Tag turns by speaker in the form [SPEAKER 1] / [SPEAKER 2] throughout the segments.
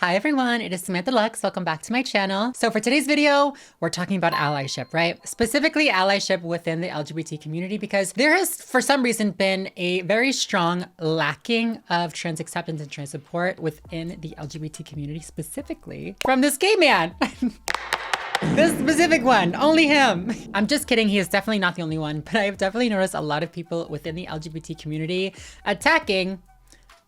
[SPEAKER 1] Hi everyone, it is Samantha Lux. Welcome back to my channel. So for today's video, we're talking about allyship, right? Specifically allyship within the LGBT community, because there has, for some reason, been a very strong lacking of trans acceptance and trans support within the LGBT community, specifically from this gay man. This specific one, only him. I'm just kidding, he is definitely not the only one, but I've definitely noticed a lot of people within the LGBT community attacking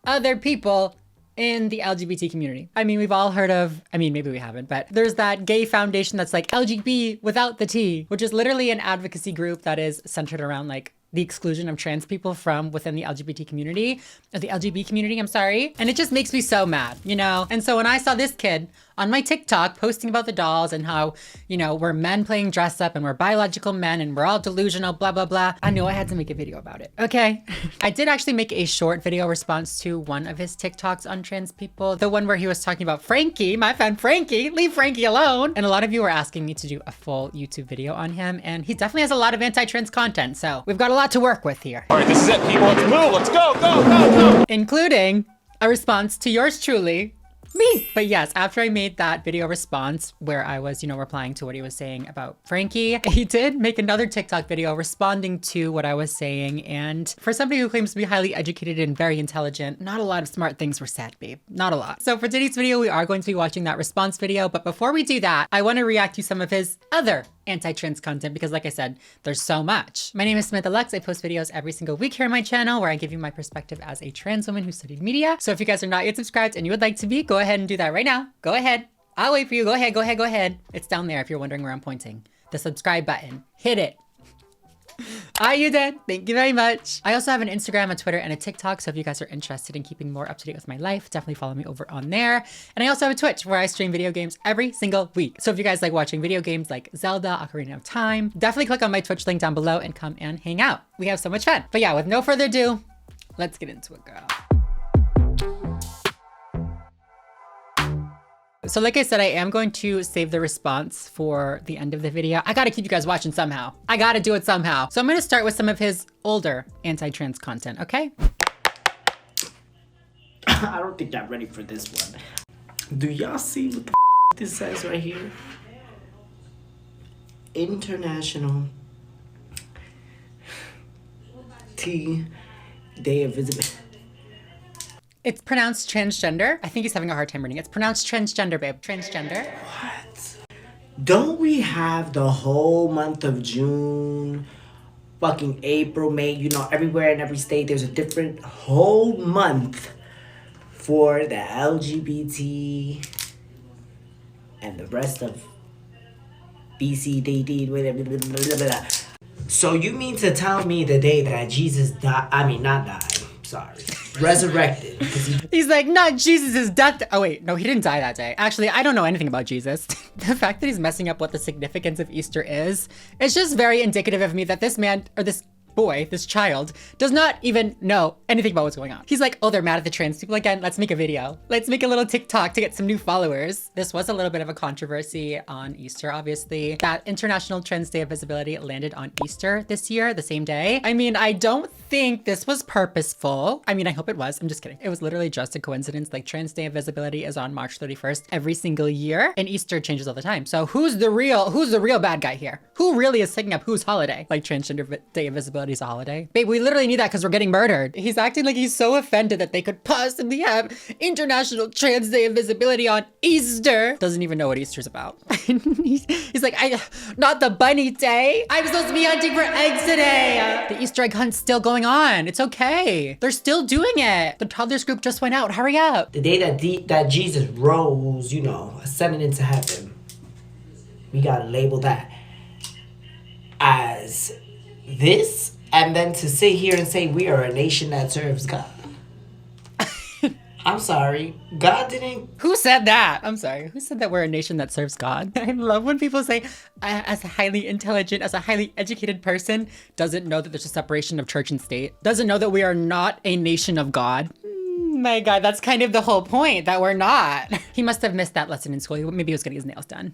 [SPEAKER 1] other people in the LGBT community. I mean, we've all heard of, I mean, maybe we haven't, but there's that gay foundation that's like LGBT without the T, which is literally an advocacy group that is centered around like the exclusion of trans people from within the LGBT community, or the LGB community, I'm sorry. And it just makes me so mad, you know? And so when I saw this kid on my TikTok posting about the dolls and how, you know, we're men playing dress up and we're biological men and we're all delusional, blah, blah, blah, I knew I had to make a video about it, okay? I did actually make a short video response to one of his TikToks on trans people, the one where he was talking about Frankie, my friend Frankie, leave Frankie alone. And a lot of you were asking me to do a full YouTube video on him, and he definitely has a lot of anti-trans content, so we've got a lot to work with here.
[SPEAKER 2] All right, this is it, people. Let's move. Let's go, go, go, go.
[SPEAKER 1] Including a response to yours truly, me. But yes, after I made that video response where I was, you know, replying to what he was saying about Frankie, he did make another TikTok video responding to what I was saying. And for somebody who claims to be highly educated and very intelligent, not a lot of smart things were said, babe. Not a lot. So for today's video, we are going to be watching that response video. But before we do that, I want to react to some of his other anti-trans content because, like I said, there's so much. My name is Samantha Lux. I post videos every single week here on my channel where I give you my perspective as a trans woman who studied media. So if you guys are not yet subscribed and you would like to be, go ahead and do that right now. Go ahead. I'll wait for you. Go ahead, go ahead, go ahead. It's down there if you're wondering where I'm pointing. The subscribe button. Hit it. You did. Thank you very much. I also have an Instagram, a Twitter, and a TikTok. So if you guys are interested in keeping more up to date with my life, definitely follow me over on there. And I also have a Twitch where I stream video games every single week. So if you guys like watching video games like Zelda, Ocarina of Time, definitely click on my Twitch link down below and come and hang out. We have so much fun. But yeah, with no further ado, let's get into it, girl. So like I said, I am going to save the response for the end of the video. I gotta keep you guys watching somehow. I gotta do it somehow. So I'm gonna start with some of his older anti-trans content, okay?
[SPEAKER 3] I don't think I'm ready for this one. Do y'all see what the this says right here? International T Day of Visibility.
[SPEAKER 1] It's pronounced transgender. I think he's having a hard time reading. It's pronounced transgender, babe. Transgender.
[SPEAKER 3] What? Don't we have the whole month of June, fucking April, May, you know, everywhere in every state there's a different whole month for the LGBT and the rest of BCDD, whatever. So you mean to tell me the day that Jesus died, I mean not died, sorry, resurrected.
[SPEAKER 1] He's like, not Jesus' death. Oh wait, no, he didn't die that day. Actually, I don't know anything about Jesus. The fact that he's messing up what the significance of Easter is, it's just very indicative of me that this man, or this boy, this child, does not even know anything about what's going on. He's like, oh, they're mad at the trans people again. Let's make a video. Let's make a little TikTok to get some new followers. This was a little bit of a controversy on Easter, obviously. That International Trans Day of Visibility landed on Easter this year, the same day. I mean, I don't think this was purposeful. I mean, I hope it was. I'm just kidding. It was literally just a coincidence. Like, Trans Day of Visibility is on March 31st every single year, and Easter changes all the time. So who's the real bad guy here? Who really is taking up whose holiday? Like, Transgender Day of Visibility is a holiday. Babe, we literally need that because we're getting murdered. He's acting like he's so offended that they could possibly have International Trans Day of Visibility on Easter. Doesn't even know what Easter's about. He's like, not the bunny day. I'm supposed to be hunting for eggs today. The Easter egg hunt's still going on. It's okay. They're still doing it. The toddlers group just went out. Hurry up.
[SPEAKER 3] The day that Jesus rose, you know, ascended into heaven. We gotta label that as this, and then to sit here and say we are a nation that serves God. I'm sorry, God didn't.
[SPEAKER 1] Who said that? I'm sorry, who said that we're a nation that serves God? I love when people say, as a highly intelligent, as a highly educated person, doesn't know that there's a separation of church and state, doesn't know that we are not a nation of God. My God, that's kind of the whole point, that we're not. He must have missed that lesson in school. Maybe he was getting his nails done.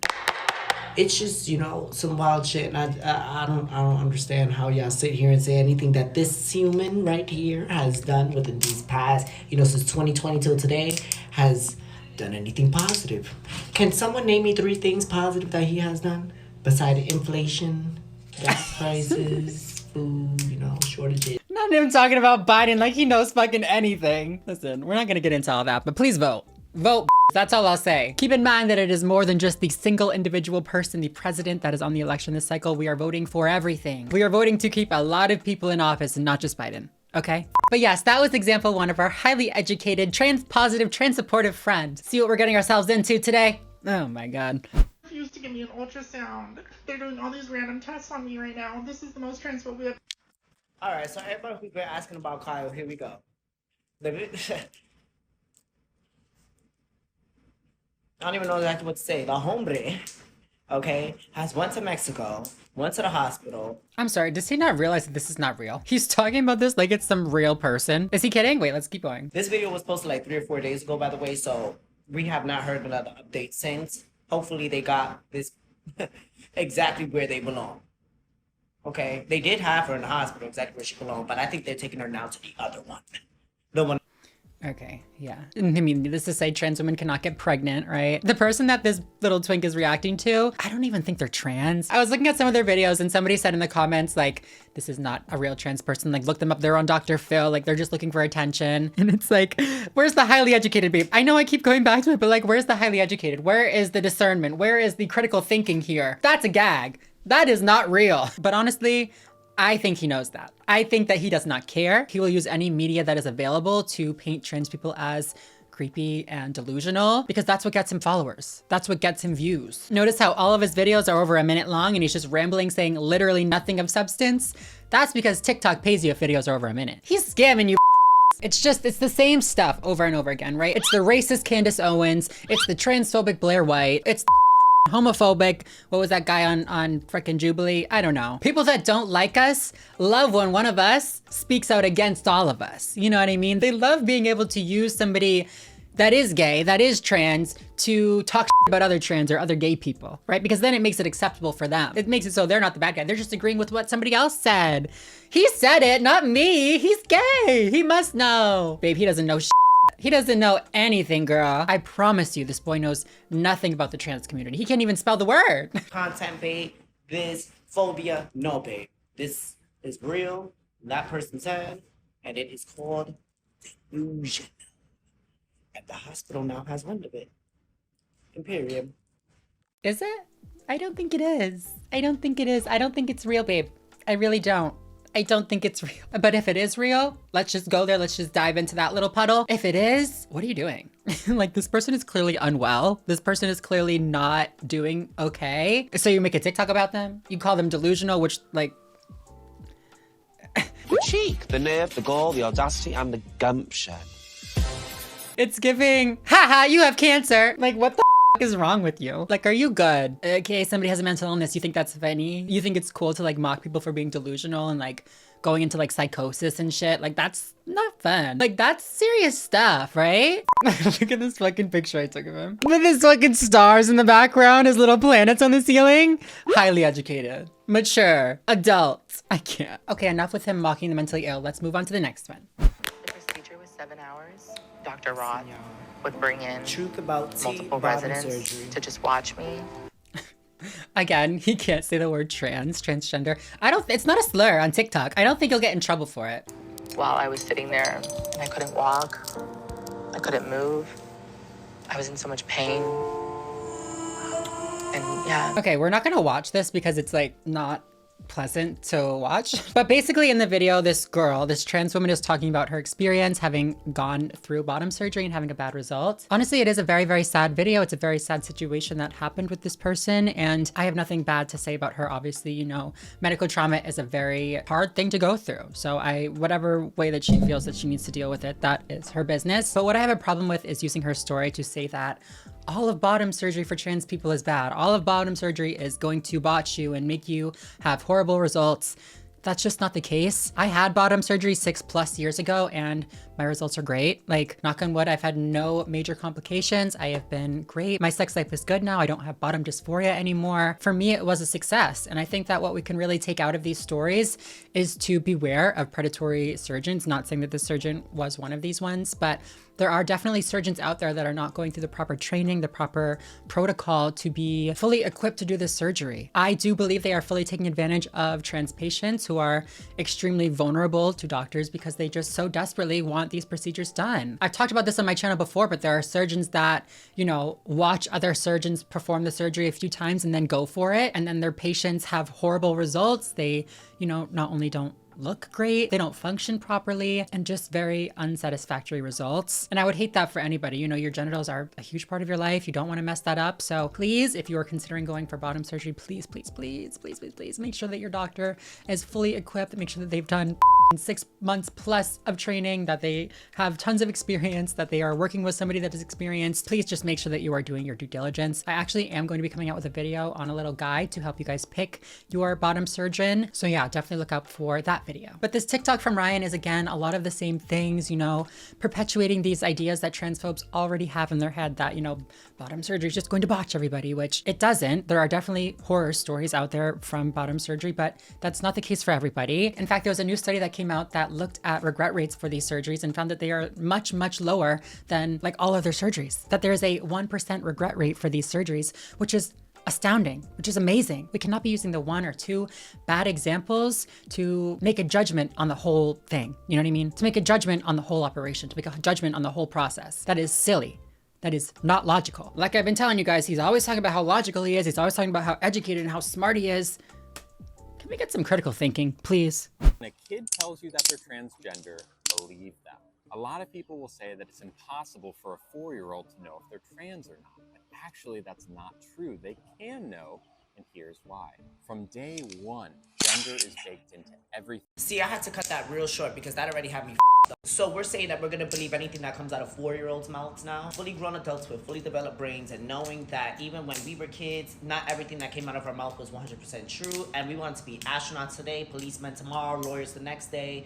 [SPEAKER 3] It's just, you know, some wild shit, and I don't understand how y'all sit here and say anything that this human right here has done within these past, you know, since 2020 till today, has done anything positive. Can someone name me 3 things positive that he has done? Besides inflation, gas prices, food, shortages.
[SPEAKER 1] Not even talking about Biden like he knows fucking anything. Listen, we're not gonna get into all that, but please vote. Vote, that's all I'll say. Keep in mind that it is more than just the single individual person, the president that is on the election this cycle. We are voting for everything. We are voting to keep a lot of people in office and not just Biden, okay? But yes, that was example 1 of our highly educated, trans-positive, trans-supportive friend. See what we're getting ourselves into today? Oh my God.
[SPEAKER 4] Refuse to give me an ultrasound. They're doing all these random tests on me right now. This is the most transphobic.
[SPEAKER 3] All right, so everybody who's been asking about Kyle, here we go. I don't even know exactly what to say. The hombre, okay, has went to Mexico, went to the hospital.
[SPEAKER 1] I'm sorry, does he not realize that this is not real? He's talking about this like it's some real person. Is he kidding? Wait, let's keep going.
[SPEAKER 3] This video was posted like 3 or 4 days ago, by the way, so we have not heard another update since. Hopefully they got this exactly where they belong. Okay, they did have her in the hospital exactly where she belonged, but I think they're taking her now to the other one. The one.
[SPEAKER 1] Okay, yeah. I mean, needless to say, trans women cannot get pregnant, right? The person that this little twink is reacting to, I don't even think they're trans. I was looking at some of their videos and somebody said in the comments, like, this is not a real trans person. Like, look them up. They're on Dr. Phil. Like, they're just looking for attention. And it's like, where's the highly educated babe? I know I keep going back to it, but like, where's the highly educated? Where is the discernment? Where is the critical thinking here? That's a gag. That is not real. But honestly, I think he knows that. I think that he does not care. He will use any media that is available to paint trans people as creepy and delusional because that's what gets him followers. That's what gets him views. Notice how all of his videos are over a minute long and he's just rambling saying literally nothing of substance. That's because TikTok pays you if videos are over a minute. He's scamming you. It's the same stuff over and over again, right? It's the racist Candace Owens. It's the transphobic Blair White. It's the homophobic, what was that guy on frickin' Jubilee? I don't know. People that don't like us love when one of us speaks out against all of us. You know what I mean? They love being able to use somebody that is gay, that is trans, to talk about other trans or other gay people, right? Because then it makes it acceptable for them. It makes it so they're not the bad guy. They're just agreeing with what somebody else said. He said it, not me. He's gay. He must know. Babe, he doesn't know shit. He doesn't know anything, girl. I promise you, this boy knows nothing about the trans community. He can't even spell the word.
[SPEAKER 3] Content, babe. This phobia, no, babe. This is real. That person said, and it is called delusion. And the hospital now has wind of it. Period.
[SPEAKER 1] Is it? I don't think it is. I don't think it is. I don't think it's real, babe. I really don't. I don't think it's real. But if it is real, let's just go there. Let's just dive into that little puddle. If it is, what are you doing? Like, this person is clearly unwell. This person is clearly not doing okay. So you make a TikTok about them? You call them delusional, which, like...
[SPEAKER 5] The cheek, the nerve, the gall, the audacity, and the gumption.
[SPEAKER 1] It's giving, haha, you have cancer. Like, what the is wrong with you? Like, are you good? Okay, somebody has a mental illness. You think that's funny? You think it's cool to like mock people for being delusional and like going into like psychosis and shit? Like, that's not fun. Like, that's serious stuff, right? Look at this fucking picture I took of him. Look at his fucking stars in the background, his little planets on the ceiling. Highly educated, mature, adult. I can't. Okay, enough with him mocking the mentally ill. Let's move on to the next one.
[SPEAKER 6] The procedure was 7 hours. Dr. Roth would bring in
[SPEAKER 3] Truth about
[SPEAKER 6] multiple
[SPEAKER 3] bottom
[SPEAKER 6] residents
[SPEAKER 3] surgery.
[SPEAKER 6] to just watch me.
[SPEAKER 1] Again, he can't say the word transgender. It's not a slur on TikTok. I don't think he'll get in trouble for it.
[SPEAKER 6] While I was sitting there and I couldn't walk, I couldn't move. I was in so much pain. And yeah.
[SPEAKER 1] Okay, we're not gonna watch this because it's like not pleasant to watch. But basically in the video, this girl, this trans woman is talking about her experience having gone through bottom surgery and having a bad result. Honestly, it is a very, very sad video. It's a very sad situation that happened with this person. And I have nothing bad to say about her. Obviously, you know, medical trauma is a very hard thing to go through. So whatever way that she feels that she needs to deal with it, that is her business. But what I have a problem with is using her story to say that all of bottom surgery for trans people is bad. All of bottom surgery is going to botch you and make you have horrible results. That's just not the case. I had bottom surgery 6+ years ago, and My results are great. Like, knock on wood, I've had no major complications. I have been great. My sex life is good now. I don't have bottom dysphoria anymore. For me, it was a success. And I think that what we can really take out of these stories is to beware of predatory surgeons. Not saying that this surgeon was one of these ones, but there are definitely surgeons out there that are not going through the proper training, the proper protocol to be fully equipped to do this surgery. I do believe they are fully taking advantage of trans patients who are extremely vulnerable to doctors because they just so desperately want these procedures done. I've talked about this on my channel before, but there are surgeons that, you know, watch other surgeons perform the surgery a few times and then go for it. And then their patients have horrible results. They, you know, not only don't look great, they don't function properly, and just very unsatisfactory results. And I would hate that for anybody. You know, your genitals are a huge part of your life. You don't want to mess that up. So please, if you are considering going for bottom surgery, please, please, please, please, please, please make sure that your doctor is fully equipped. Make sure that they've done 6 months plus of training, that they have tons of experience, that they are working with somebody that is experienced. Please just make sure that you are doing your due diligence. I actually am going to be coming out with a video on a little guide to help you guys pick your bottom surgeon. So yeah, definitely look out for that video. But this TikTok from Ryan is, again, a lot of the same things, you know, perpetuating these ideas that transphobes already have in their head that, you know, bottom surgery is just going to botch everybody, which it doesn't. There are definitely horror stories out there from bottom surgery, but that's not the case for everybody. In fact, there was a new study that came out that looked at regret rates for these surgeries and found that they are much, much lower than like all other surgeries, that there's a 1% regret rate for these surgeries, which is astounding, which is amazing. We cannot be using the 1 or 2 bad examples to make a judgment on the whole thing. You know what I mean? To make a judgment on the whole operation, to make a judgment on the whole process. That is silly. That is not logical. Like I've been telling you guys, he's always talking about how logical he is. He's always talking about how educated and how smart he is. Can we get some critical thinking, please?
[SPEAKER 2] When a kid tells you that they're transgender, believe them. A lot of people will say that it's impossible for a 4-year-old to know if they're trans or not. But actually, that's not true. They can know, and here's why. From day one, gender is baked into everything.
[SPEAKER 3] See, I had to cut that real short because that already had me up. So we're saying that we're gonna believe anything that comes out of 4-year-olds' mouths now? Fully grown adults with fully developed brains, and knowing that even when we were kids, not everything that came out of our mouth was 100% true, and we wanted to be astronauts today, policemen tomorrow, lawyers the next day.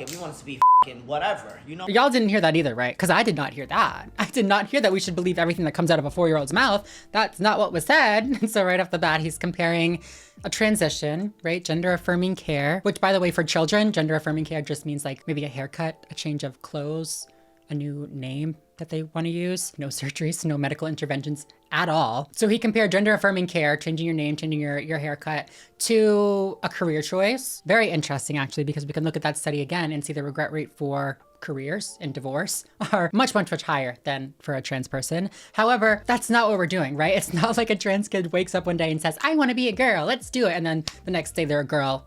[SPEAKER 3] It, we wanted to be whatever, you know?
[SPEAKER 1] Y'all didn't hear that either, right? Because I did not hear that. I did not hear that we should believe everything that comes out of a 4-year-old's mouth. That's not what was said. So right off the bat, he's comparing a transition, right? Gender affirming care, which, by the way, for children, gender affirming care just means like maybe a haircut, a change of clothes, a new name that they want to use, no surgeries, no medical interventions at all. So he compared gender affirming care, changing your name, changing your haircut, to a career choice. Very interesting, actually, because we can look at that study again and see the regret rate for careers and divorce are much, much, much higher than for a trans person. However, that's not what we're doing, right? It's not like a trans kid wakes up one day and says, I want to be a girl, let's do it. And then the next day they're a girl.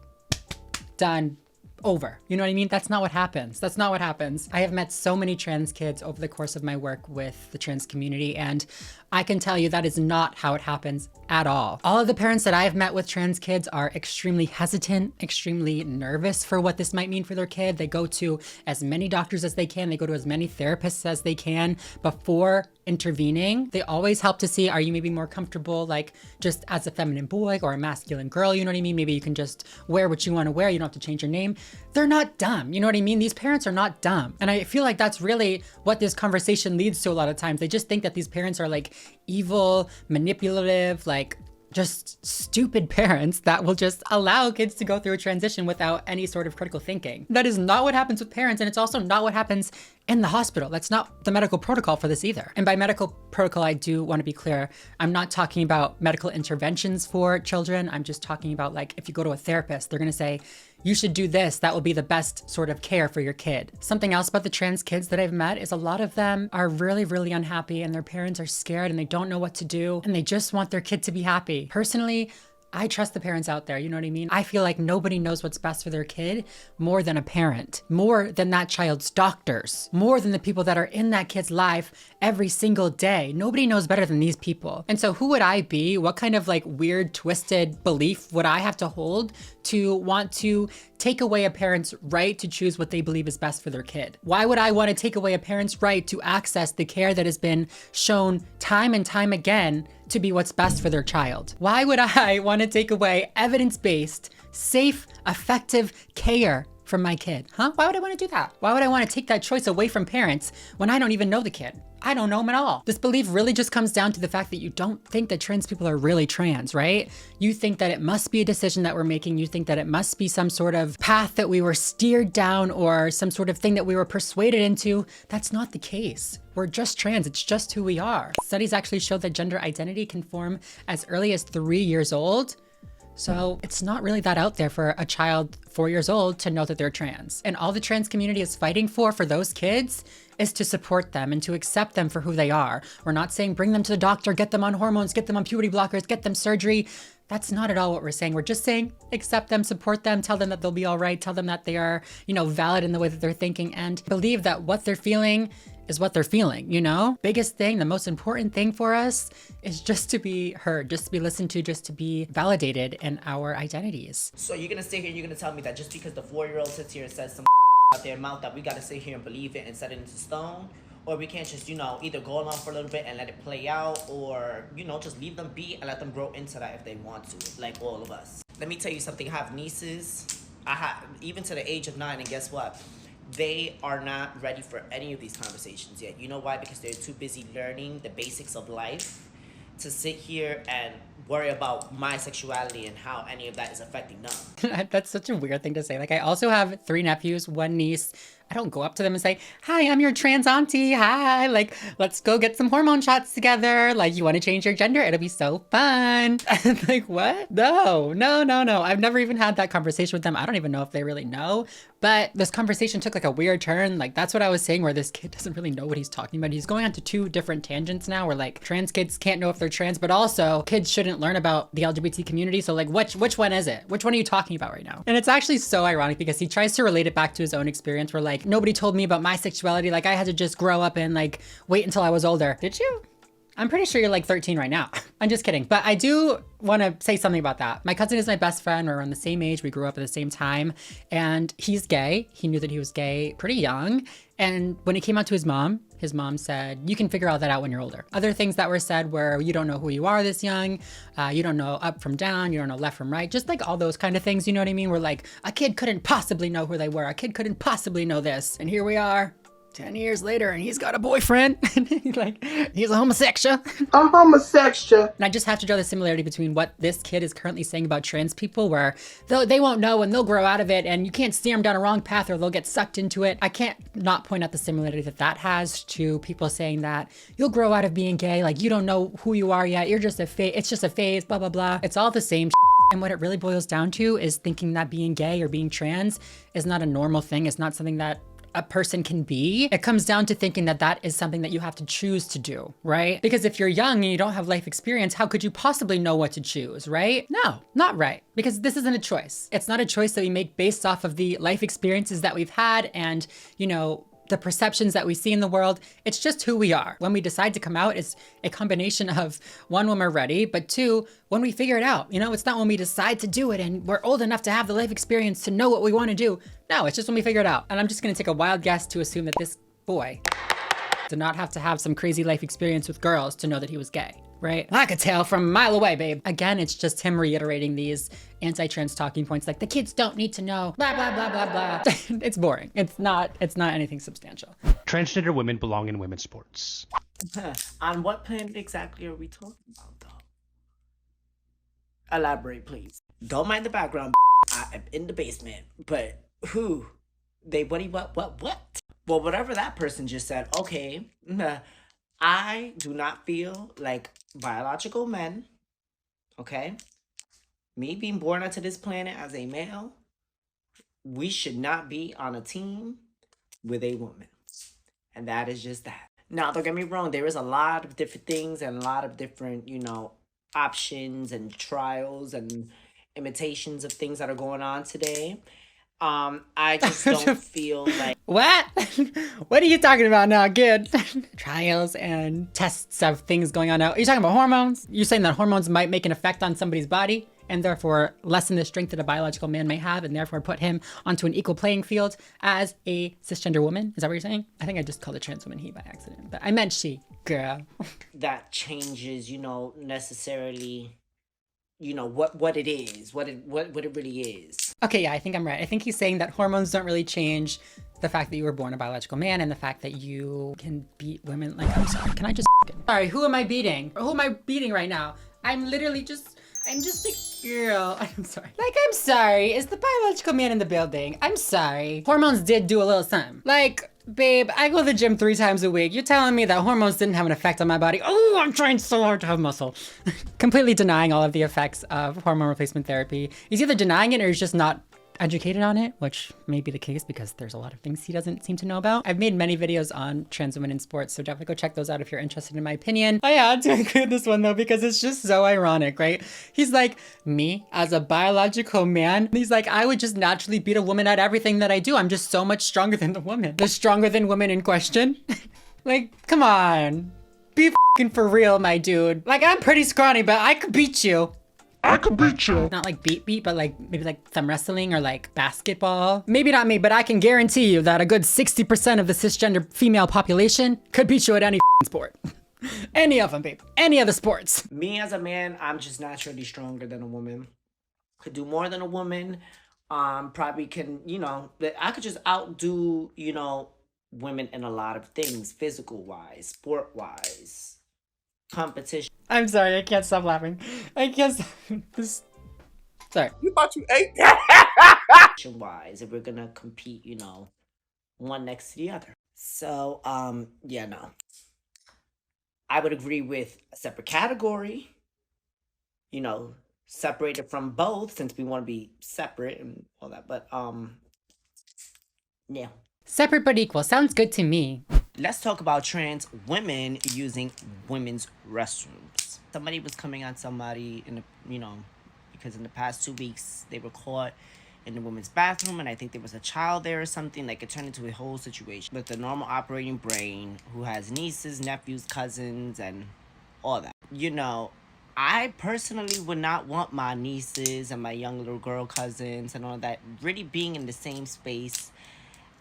[SPEAKER 1] Done. Over. You know what I mean? That's not what happens. That's not what happens. I have met so many trans kids over the course of my work with the trans community, and I can tell you that is not how it happens at all. All of the parents that I have met with trans kids are extremely hesitant, extremely nervous for what this might mean for their kid. They go to as many doctors as they can. They go to as many therapists as they can before intervening. They always help to see, are you maybe more comfortable like just as a feminine boy or a masculine girl? You know what I mean? Maybe you can just wear what you want to wear. You don't have to change your name. They're not dumb. You know what I mean? These parents are not dumb. And I feel like that's really what this conversation leads to a lot of times. They just think that these parents are like evil, manipulative, like just stupid parents that will just allow kids to go through a transition without any sort of critical thinking. That is not what happens with parents, and it's also not what happens in the hospital. That's not the medical protocol for this either. And by medical protocol, I do want to be clear. I'm not talking about medical interventions for children. I'm just talking about like if you go to a therapist, they're going to say, you should do this. That will be the best sort of care for your kid. Something else about the trans kids that I've met is a lot of them are really, really unhappy, and their parents are scared and they don't know what to do, and they just want their kid to be happy. Personally, I trust the parents out there, you know what I mean? I feel like nobody knows what's best for their kid more than a parent, more than that child's doctors, more than the people that are in that kid's life every single day. Nobody knows better than these people. And so who would I be? What kind of like weird, twisted belief would I have to hold to want to take away a parent's right to choose what they believe is best for their kid? Why would I want to take away a parent's right to access the care that has been shown time and time again to be what's best for their child? Why would I want to take away evidence-based, safe, effective care from my kid? Huh? Why would I want to do that? Why would I want to take that choice away from parents when I don't even know the kid? I don't know him at all. This belief really just comes down to the fact that you don't think that trans people are really trans, right? You think that it must be a decision that we're making. You think that it must be some sort of path that we were steered down or some sort of thing that we were persuaded into. That's not the case. We're just trans, it's just who we are. Studies actually show that gender identity can form as early as 3 years old. So it's not really that out there for a child 4 years old to know that they're trans. And all the trans community is fighting for those kids is to support them and to accept them for who they are. We're not saying bring them to the doctor, get them on hormones, get them on puberty blockers, get them surgery. That's not at all what we're saying. We're just saying accept them, support them, tell them that they'll be all right, tell them that they are, valid in the way that they're thinking, and believe that what they're feeling is what they're feeling, Biggest thing, the most important thing for us is just to be heard, just to be listened to, just to be validated in our identities.
[SPEAKER 3] So you're gonna sit here and you're gonna tell me that just because the 4-year-old sits here and says some out their mouth that we gotta sit here and believe it and set it into stone? Or we can't just, either go along for a little bit and let it play out, or, just leave them be and let them grow into that if they want to, like all of us. Let me tell you something, I have nieces, even to the age of 9, and guess what? They are not ready for any of these conversations yet. You know why? Because they're too busy learning the basics of life to sit here and worry about my sexuality and how any of that is affecting them.
[SPEAKER 1] That's such a weird thing to say. Like, I also have 3 nephews, 1 niece. I don't go up to them and say, hi, I'm your trans auntie. Hi, like, let's go get some hormone shots together. Like, you want to change your gender? It'll be so fun. Like, what? No. I've never even had that conversation with them. I don't even know if they really know. But this conversation took like a weird turn. Like, that's what I was saying, where this kid doesn't really know what he's talking about. He's going on to 2 different tangents now, where like trans kids can't know if they're trans, but also kids shouldn't learn about the LGBT community. So like, which one is it? Which one are you talking about right now? And it's actually so ironic because he tries to relate it back to his own experience, where like, nobody told me about my sexuality. Like, I had to just grow up and like wait until I was older. Did you? I'm pretty sure you're like 13 right now. I'm just kidding. But I do want to say something about that. My cousin is my best friend. We're around the same age. We grew up at the same time. And he's gay. He knew that he was gay pretty young. And when it came out to his mom said, you can figure all that out when you're older. Other things that were said were, you don't know who you are this young. You don't know up from down. You don't know left from right. Just like all those kind of things, you know what I mean? Where like, a kid couldn't possibly know who they were. A kid couldn't possibly know this. And here we are. 10 years later, and he's got a boyfriend. He's a homosexual.
[SPEAKER 7] I'm homosexual.
[SPEAKER 1] And I just have to draw the similarity between what this kid is currently saying about trans people, where they won't know and they'll grow out of it, and you can't steer them down a wrong path or they'll get sucked into it. I can't not point out the similarity that has to people saying that you'll grow out of being gay, like you don't know who you are yet, you're just it's just a phase, blah, blah, blah. It's all the same. And what it really boils down to is thinking that being gay or being trans is not a normal thing. It's not something that a person can be. It comes down to thinking that that is something that you have to choose to do, right? Because if you're young and you don't have life experience, how could you possibly know what to choose, right? No, not right. Because this isn't a choice. It's not a choice that we make based off of the life experiences that we've had and, the perceptions that we see in the world. It's just who we are. When we decide to come out, it's a combination of 1, when we're ready, but 2, when we figure it out. It's not when we decide to do it and we're old enough to have the life experience to know what we want to do. No, it's just when we figure it out. And I'm just gonna take a wild guess to assume that this boy did not have to have some crazy life experience with girls to know that he was gay, right? I could tell from a mile away, babe. Again, it's just him reiterating these anti-trans talking points, like the kids don't need to know, blah, blah, blah, blah, blah. It's boring. It's not anything substantial.
[SPEAKER 8] Transgender women belong in women's sports.
[SPEAKER 3] On what planet exactly are we talking about, though? Elaborate, please. Don't mind the background. I am in the basement, but who? They, what? Well, whatever that person just said, okay. I do not feel like biological men, okay? Me being born onto this planet as a male, we should not be on a team with a woman. And that is just that. Now, don't get me wrong, there is a lot of different things and a lot of different, options and trials and imitations of things that are going on today. I just don't feel like...
[SPEAKER 1] What? What are you talking about now, kid? Trials and tests of things going on now. Are you talking about hormones? You're saying that hormones might make an effect on somebody's body and therefore lessen the strength that a biological man may have and therefore put him onto an equal playing field as a cisgender woman? Is that what you're saying? I think I just called a trans woman he by accident, but I meant she, girl.
[SPEAKER 3] That changes, necessarily you know, what it is, what it really is.
[SPEAKER 1] Okay, yeah, I think I'm right. I think he's saying that hormones don't really change the fact that you were born a biological man and the fact that you can beat women. Like, I'm sorry, can I just sorry, who am I beating? Who am I beating right now? I'm literally just, I'm just a girl. I'm sorry. Like, I'm sorry. Is the biological man in the building? I'm sorry. Hormones did do a little something. Like, babe, I go to the gym 3 times a week. You're telling me that hormones didn't have an effect on my body. Oh, I'm trying so hard to have muscle. Completely denying all of the effects of hormone replacement therapy. He's either denying it or he's just not educated on it, which may be the case because there's a lot of things he doesn't seem to know about. I've made many videos on trans women in sports, so definitely go check those out if you're interested in my opinion. I had to include this one though because it's just so ironic, right? He's like, me as a biological man, he's like, I would just naturally beat a woman at everything that I do. I'm just so much stronger than the woman. The stronger than woman in question. Like, come on. Be f***ing for real, my dude. Like, I'm pretty scrawny, but I could beat you. I could beat you. Not like beat, but like maybe like some wrestling or like basketball. Maybe not me, but I can guarantee you that a good 60% of the cisgender female population could beat you at any sport. Any of them, babe. Any of the sports.
[SPEAKER 3] Me as a man, I'm just naturally stronger than a woman. Could do more than a woman. Probably can, you know, I could just outdo, you know, women in a lot of things, physical wise, sport wise, competition.
[SPEAKER 1] I'm sorry, I can't stop laughing. I can't stop this. Sorry.
[SPEAKER 5] You thought you ate that?
[SPEAKER 3] Wise, if we're gonna compete, you know, one next to the other. So, yeah, no. I would agree with a separate category, you know, separated from both since we want to be separate and all that, but, yeah.
[SPEAKER 1] Separate but equal. Sounds good to me.
[SPEAKER 3] Let's talk about trans women using women's restrooms. Somebody was coming on somebody in the, you know, because in the past 2 weeks they were caught in the women's bathroom and I think there was a child there or something. Like, it turned into a whole situation with the normal operating brain who has nieces, nephews, cousins, and all that. You know, I personally would not want my nieces and my young little girl cousins and all that really being in the same space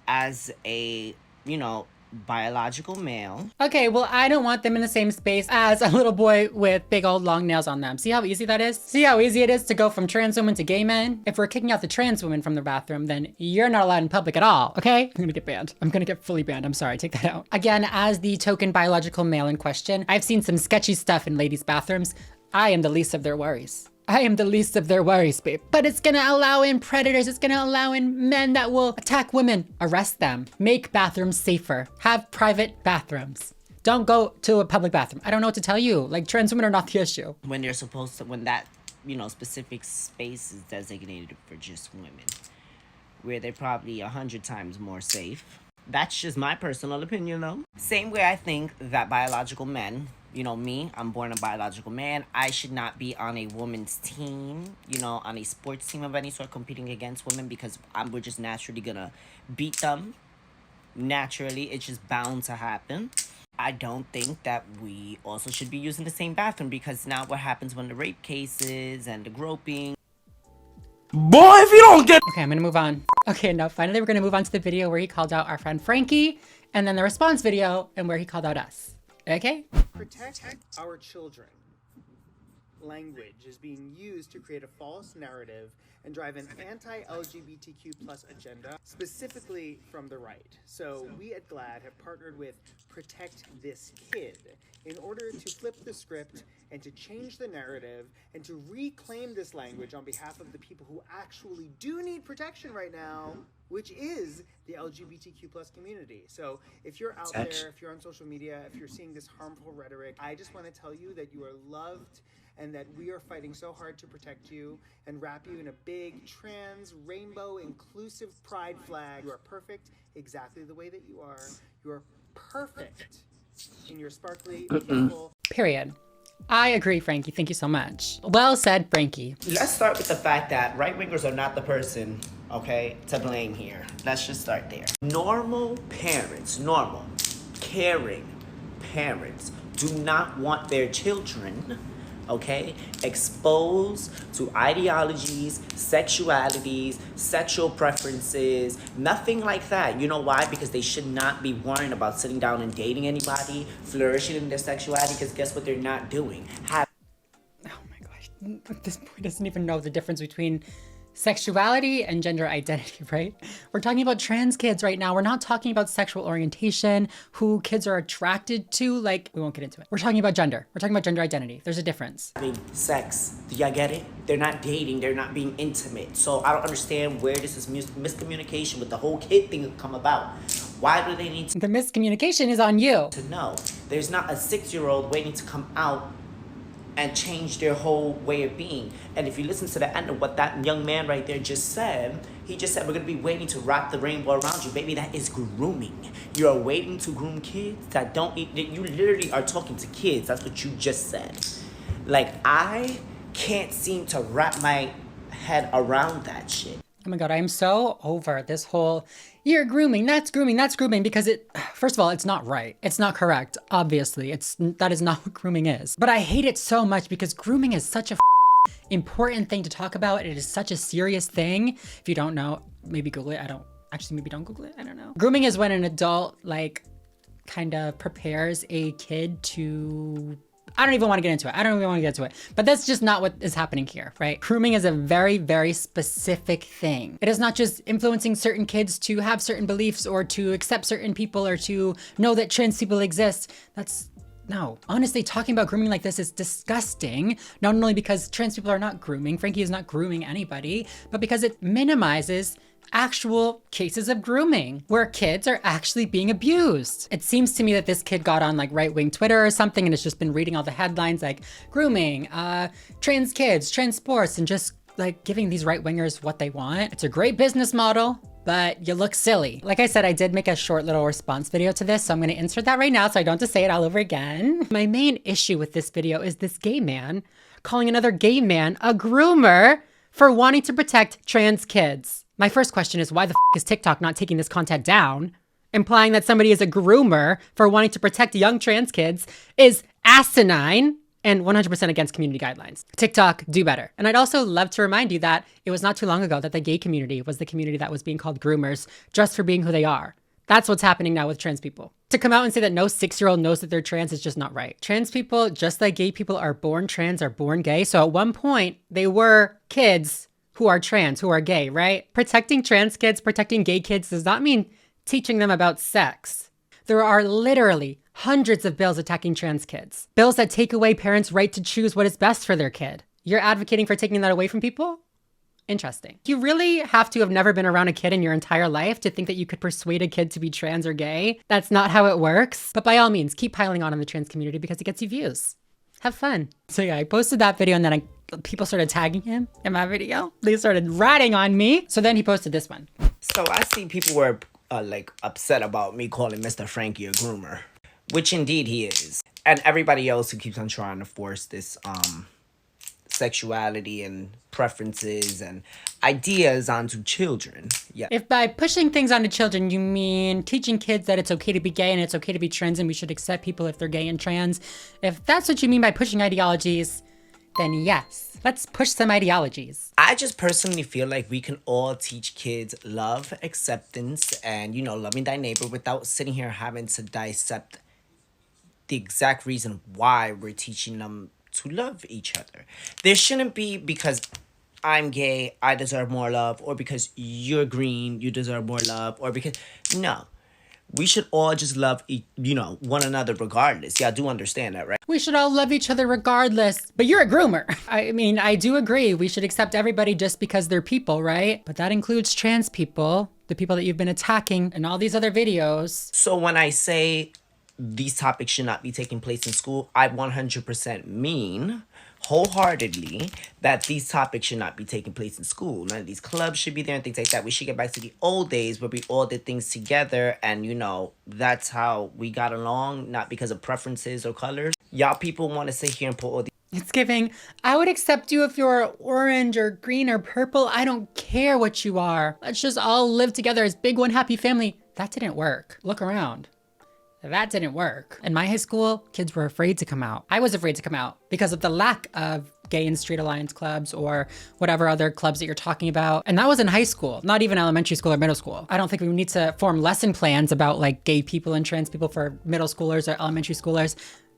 [SPEAKER 3] as a, you know, biological male.
[SPEAKER 1] Okay, well, I don't want them in the same space as a little boy with big old long nails on them. See how easy that is? See how easy it is to go from trans women to gay men? If we're kicking out the trans women from the bathroom, then you're not allowed in public at all, okay? I'm gonna get banned. I'm gonna get fully banned. I'm sorry, take that out. Again, as the token biological male in question, I've seen some sketchy stuff in ladies' bathrooms. I am the least of their worries. I am the least of their worries, babe. But it's gonna allow in predators. It's gonna allow in men that will attack women. Arrest them. Make bathrooms safer. Have private bathrooms. Don't go to a public bathroom. I don't know what to tell you. Like, trans women are not the issue.
[SPEAKER 3] When they're supposed to, when that, you know, specific space is designated for just women, where they're probably 100 times more safe. That's just my personal opinion, though. Same way I think that biological men, you know, me, I'm born a biological man. I should not be on a woman's team, you know, on a sports team of any sort competing against women because we're just naturally gonna beat them. Naturally, it's just bound to happen. I don't think that we also should be using the same bathroom because now what happens when the rape cases and the groping.
[SPEAKER 5] Boy, if you don't get...
[SPEAKER 1] Okay, I'm gonna move on. Okay, now finally we're gonna move on to the video where he called out our friend Frankie, and then the response video and where he called out us. Okay?
[SPEAKER 7] Protect our children. Language is being used to create a false narrative and drive an anti-LGBTQ plus agenda, specifically from the right. So we at GLAAD have partnered with Protect This Kid in order to flip the script and to change the narrative and to reclaim this language on behalf of the people who actually do need protection right now, which is the LGBTQ plus community. So if you're out there, if you're on social media, if you're seeing this harmful rhetoric, I just want to tell you that you are loved and that we are fighting so hard to protect you and wrap you in a big trans, rainbow, inclusive pride flag. You are perfect exactly the way that you are. You are perfect in your sparkly, beautiful...
[SPEAKER 1] Period. I agree, Frankie. Thank you so much. Well said, Frankie.
[SPEAKER 3] Let's start with the fact that right-wingers are not the person, okay, to blame here. Let's just start there. Normal parents, normal, caring parents do not want their children, okay, exposed to ideologies, sexualities, sexual preferences, nothing like that. You know why? Because they should not be worrying about sitting down and dating anybody, flourishing in their sexuality, because guess what they're not doing?
[SPEAKER 1] Oh my gosh. at this point doesn't even know the difference between sexuality and gender identity, right? We're talking about trans kids right now. We're not talking about sexual orientation, who kids are attracted to. Like, we won't get into it. We're talking about gender. We're talking about gender identity. There's a difference.
[SPEAKER 3] Having sex. Do y'all get it? They're not dating. They're not being intimate. So I don't understand where this is miscommunication with the whole kid thing come about. Why do they need
[SPEAKER 1] The miscommunication is on you.
[SPEAKER 3] to know? There's not a 6-year-old waiting to come out and change their whole way of being. And if you listen to the end of what that young man right there just said, he just said, we're gonna be waiting to wrap the rainbow around you. Baby, that is grooming. You're waiting to groom kids that don't eat. You literally are talking to kids. That's what you just said. Like, I can't seem to wrap my head around that shit.
[SPEAKER 1] Oh my God, I am so over this whole, you're grooming, that's grooming, because first of all, it's not right. It's not correct, obviously. That is not what grooming is. But I hate it so much because grooming is such a important thing to talk about. It is such a serious thing. If you don't know, maybe Google it. Maybe don't Google it. I don't know. Grooming is when an adult, like, kind of prepares a kid to, I don't even want to get into it. I don't even want to get into it. But that's just not what is happening here, right? Grooming is a very, very specific thing. It is not just influencing certain kids to have certain beliefs or to accept certain people or to know that trans people exist. No. Honestly, talking about grooming like this is disgusting. Not only because trans people are not grooming, Frankie is not grooming anybody, but because it minimizes actual cases of grooming where kids are actually being abused. It seems to me that this kid got on like right-wing Twitter or something and has just been reading all the headlines like grooming, trans kids, trans sports, and just like giving these right-wingers what they want. It's a great business model, but you look silly. Like I said, I did make a short little response video to this, so I'm gonna insert that right now so I don't have to say it all over again. My main issue with this video is this gay man calling another gay man a groomer for wanting to protect trans kids. My first question is, why the f is TikTok not taking this content down? Implying that somebody is a groomer for wanting to protect young trans kids is asinine and 100% against community guidelines. TikTok, do better. And I'd also love to remind you that it was not too long ago that the gay community was the community that was being called groomers just for being who they are. That's what's happening now with trans people. To come out and say that no 6-year-old knows that they're trans is just not right. Trans people, just like gay people, are born trans, are born gay. So at one point, they were kids who are trans, who are gay, right? Protecting trans kids, protecting gay kids does not mean teaching them about sex. There are literally hundreds of bills attacking trans kids. Bills that take away parents' right to choose what is best for their kid. You're advocating for taking that away from people? Interesting. You really have to have never been around a kid in your entire life to think that you could persuade a kid to be trans or gay. That's not how it works. But by all means, keep piling on the trans community because it gets you views. Have fun. So yeah, I posted that video and then people started tagging him in my video. They started ratting on me. So then he posted this one.
[SPEAKER 3] So I see people were like upset about me calling Mr. Frankie a groomer, which indeed he is. And everybody else who keeps on trying to force this sexuality and preferences and ideas onto children. Yeah.
[SPEAKER 1] If by pushing things onto children, you mean teaching kids that it's okay to be gay and it's okay to be trans and we should accept people if they're gay and trans, if that's what you mean by pushing ideologies, then yes, let's push some ideologies.
[SPEAKER 3] I just personally feel like we can all teach kids love, acceptance, and, you know, loving thy neighbor without sitting here having to dissect the exact reason why we're teaching them to love each other. There shouldn't be because I'm gay, I deserve more love, or because you're green, you deserve more love, or because, no. We should all just love, one another regardless. Yeah, I do understand that, right?
[SPEAKER 1] We should all love each other regardless, but you're a groomer. I mean, I do agree. We should accept everybody just because they're people, right? But that includes trans people, the people that you've been attacking in all these other videos.
[SPEAKER 3] So when I say these topics should not be taking place in school, I 100% mean wholeheartedly that these topics should not be taking place in school. None of these clubs should be there and things like that. We should get back to the old days where we all did things together and, that's how we got along, not because of preferences or colors. Y'all people want to sit here and put all these...
[SPEAKER 1] It's giving, I would accept you if you're orange or green or purple. I don't care what you are. Let's just all live together as big one happy family. That didn't work. Look around. That didn't work. In my high school, kids were afraid to come out. I was afraid to come out because of the lack of gay and straight alliance clubs or whatever other clubs that you're talking about. And that was in high school, not even elementary school or middle school. I don't think we need to form lesson plans about like gay people and trans people for middle schoolers or elementary schoolers.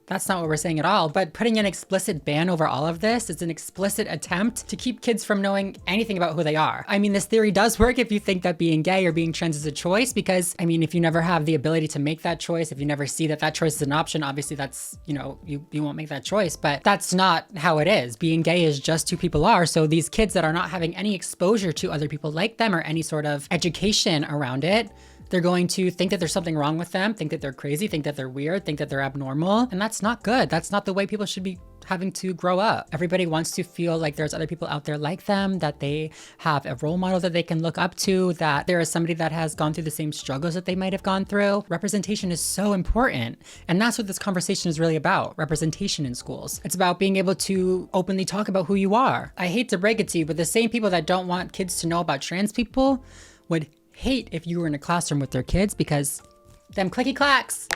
[SPEAKER 1] That's not what we're saying at all. But putting an explicit ban over all of this is an explicit attempt to keep kids from knowing anything about who they are. I mean, this theory does work if you think that being gay or being trans is a choice, because I mean, if you never have the ability to make that choice, if you never see that that choice is an option, obviously that's, you know, you won't make that choice. But that's not how it is. Being gay is just who people are. So these kids that are not having any exposure to other people like them or any sort of education around it, they're going to think that there's something wrong with them, think that they're crazy, think that they're weird, think that they're abnormal. And that's not good. That's not the way people should be having to grow up. Everybody wants to feel like there's other people out there like them, that they have a role model that they can look up to, that there is somebody that has gone through the same struggles that they might have gone through. Representation is so important. And that's what this conversation is really about, representation in schools. It's about being able to openly talk about who you are. I hate to break it to you, but the same people that don't want kids to know about trans people would hate if you were in a classroom with their kids, because them clicky clacks.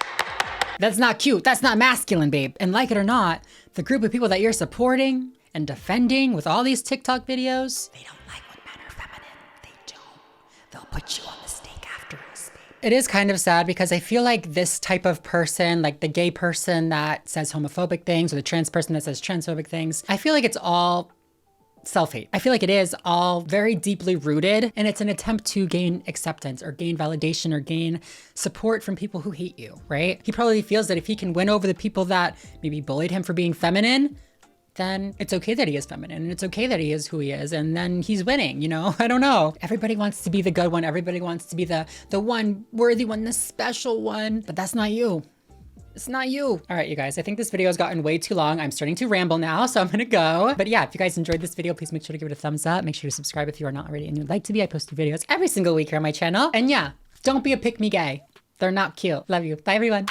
[SPEAKER 1] That's not cute. That's not masculine, babe. And like it or not, the group of people that you're supporting and defending with all these TikTok videos, they don't like when men are feminine. They don't. They'll put you on the stake afterwards, babe. It is kind of sad because I feel like this type of person, like the gay person that says homophobic things or the trans person that says transphobic things, I feel like it's all self-hate. I feel like it is all very deeply rooted, and it's an attempt to gain acceptance or gain validation or gain support from people who hate you, right? He probably feels that if he can win over the people that maybe bullied him for being feminine, then it's okay that he is feminine and it's okay that he is who he is, and then he's winning, you know? I don't know. Everybody wants to be the good one. Everybody wants to be the one worthy one, the special one, but that's not you. It's not you. All right, you guys, I think this video has gotten way too long. I'm starting to ramble now, so I'm gonna go. But yeah, if you guys enjoyed this video, please make sure to give it a thumbs up. Make sure to subscribe if you are not already and you'd like to be. I post new videos every single week here on my channel. And yeah, don't be a pick me gay. They're not cute. Love you. Bye, everyone.